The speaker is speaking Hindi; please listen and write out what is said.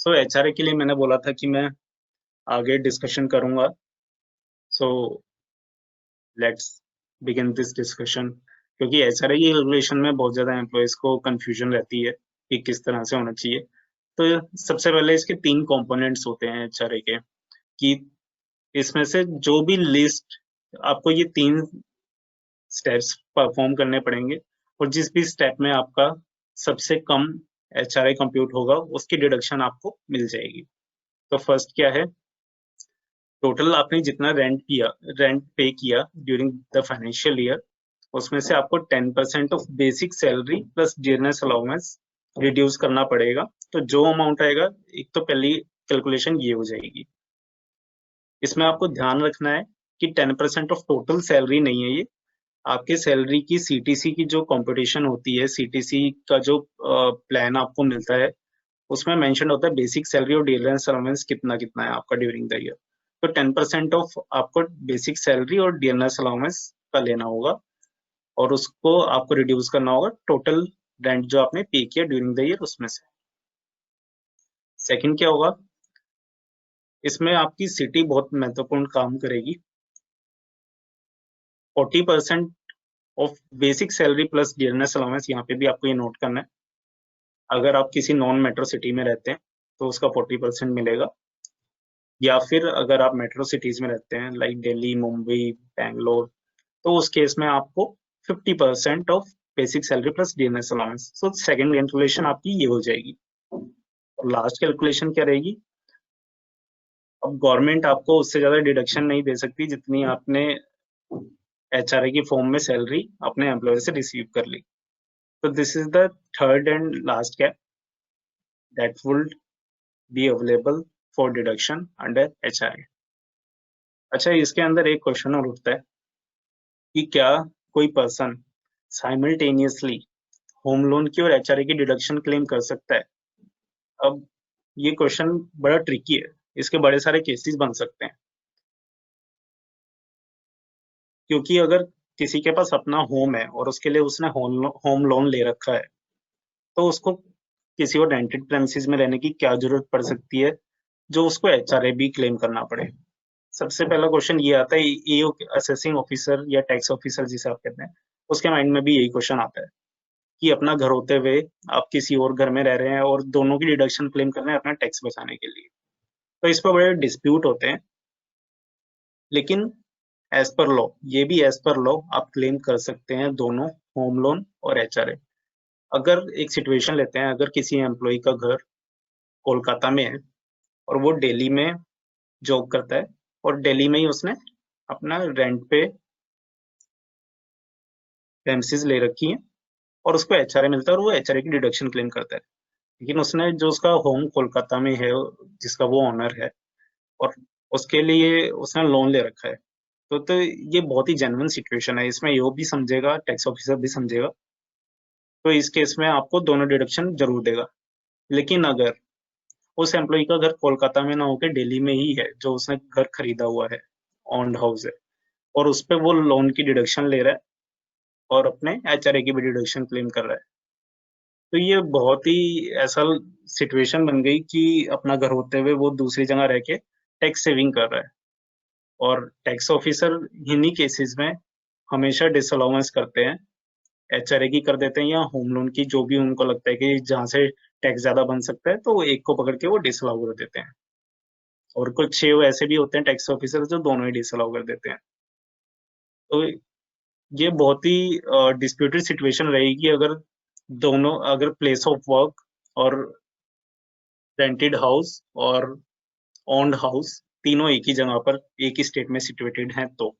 सो एचआरए के लिए मैंने बोला था कि मैं आगे डिस्कशन करूंगा। So let's begin this discussion, क्योंकि एचआरए की रेगुलेशन में बहुत ज्यादा एम्प्लॉयज को कंफ्यूजन रहती है कि किस तरह से होना चाहिए। तो सबसे पहले इसके 3 कंपोनेंट्स होते हैं एचआरए के, कि इसमें से जो भी लिस्ट आपको ये 3 स्टेप्स परफॉर्म करने पड़ेंगे, और जिस भी स्टेप में आपका सबसे कम एचआरए कंप्यूट होगा उसकी डिडक्शन आपको मिल जाएगी। तो फर्स्ट क्या है, टोटल आपने जितना रेंट पे किया ड्यूरिंग द फाइनेंशियल ईयर, उसमें से आपको 10% of basic salary plus dearness allowance reduce करना पड़ेगा। तो जो अमाउंट आएगा, एक तो पहली कैलकुलेशन ये हो जाएगी। इसमें आपको ध्यान रखना है कि 10% ऑफ टोटल सैलरी नहीं है ये, आपके सैलरी की सीटीसी की जो कंपटीशन होती है, सीटीसी का जो प्लान आपको मिलता है, उसमें मेंशन होता है बेसिक सैलरी और डियरनेस अलाउंस कितना कितना है आपका ड्यूरिंग द ईयर। तो 10% ऑफ आपको बेसिक सैलरी और डियरनेस अलाउंस का लेना होगा, और उसको आपको रिड्यूस करना होगा टोटल रेंट जो आपने पे किया ड्यूरिंग द ईयर उसमें से। सेकंड क्या होगा, इसमें आपकी सिटी बहुत महत्वपूर्ण काम करेगी। 40% of basic salary plus dearness allowance, यहाँ पे भी आपको ये नोट करना है। अगर आप किसी नॉन मेट्रो सिटी में रहते हैं तो उसका 40% मिलेगा, या फिर अगर आप मेट्रो सिटीज में रहते हैं लाइक दिल्ली, मुंबई, बैंगलोर, तो उस केस में आपको 50% of basic salary plus DNS allowance. So second calculation आपकी ये हो जाएगी। और लास्ट कैलकुलेशन क्या रहेगी, अब गवर्नमेंट आपको उससे ज्यादा डिडक्शन नहीं दे सकती जितनी आपने एचआरए की फॉर्म में सैलरी अपने एम्प्लॉयर से रिसीव कर ली। तो this is the third and last cap that would be available for deduction under HRA. अच्छा, इसके अंदर एक क्वेश्चन और उठता है कि क्या कोई पर्सन साइमल्टेनियसली होम लोन की और एचआरए की डिडक्शन क्लेम कर सकता है? अब ये क्वेश्चन बड़ा ट्रिकी है, इसके बड़े सारे केसेस बन सकते हैं। क्योंकि अगर किसी के पास अपना होम है और उसके लिए उसने होम लोन ले रखा है, तो उसको किसी और रेंटेड प्रेमिसेस में रहने की क्या जरूरत पड़ सकती है जो उसको एचआरए भी क्लेम करना पड़े? सबसे पहला क्वेश्चन ये आता है, ईओ असेसिंग ऑफिसर या टैक्स ऑफिसर जिसे आप कहते हैं, उसके माइंड में भी यही क्वेश्चन आता है कि अपना घर होते हुए आप किसी और घर में रह रहे हैं और दोनों की डिडक्शन क्लेम कर रहे हैं अपना टैक्स बचाने के लिए। तो इस पर बड़े डिस्प्यूट होते हैं, लेकिन एज पर लॉ, ये भी एज पर लॉ आप क्लेम कर सकते हैं दोनों, होम लोन और एचआरए। अगर एक सिचुएशन लेते हैं, अगर किसी एम्प्लॉय का घर कोलकाता में है और वो दिल्ली में जॉब करता है, और दिल्ली में ही उसने अपना रेंट पे प्रेमिसेस ले रखी है और उसको एचआरए मिलता है और वो एचआरए की डिडक्शन क्लेम करता है। लेकिन उसने जो उसका होम कोलकाता में है, जिसका वो ऑनर है, और उसके लिए उसने लोन ले रखा है, तो ये बहुत ही जेन्युइन सिचुएशन है, इसमें यो भी समझेगा, टैक्स ऑफिसर भी समझेगा। तो इस केस में आपको दोनों डिडक्शन जरूर देगा। लेकिन अगर उस एम्प्लॉय का घर कोलकाता में ना होकर दिल्ली में ही है, जो उसने घर खरीदा हुआ है, ओन्ड हाउस है, और उस पर वो लोन की डिडक्शन ले रहा है और अपने एचआरए की भी डिडक्शन क्लेम कर रहा है, तो ये बहुत ही ऐसा सिचुएशन बन गई कि अपना घर होते हुए वो दूसरी जगह रह के टैक्स सेविंग कर रहा है। और टैक्स ऑफिसर इन्हीं केसेस में हमेशा डिसअलाउंस करते हैं, एचआरए की कर देते हैं या होम लोन की, जो भी उनको लगता है कि जहां से टैक्स ज्यादा बन सकता है, तो वो एक को पकड़ के वो डिसअलाउ कर देते हैं। और कुछ 6 ऐसे भी होते हैं टैक्स ऑफिसर जो दोनों ही डिसअलाउ कर देते हैं। तो ये बहुत ही डिस्प्यूटेड सिचुएशन रहेगी अगर दोनों, अगर प्लेस ऑफ वर्क और रेंटेड हाउस और ओन्ड हाउस तीनों एक ही जगह पर एक ही स्टेट में सिचुएटेड हैं। तो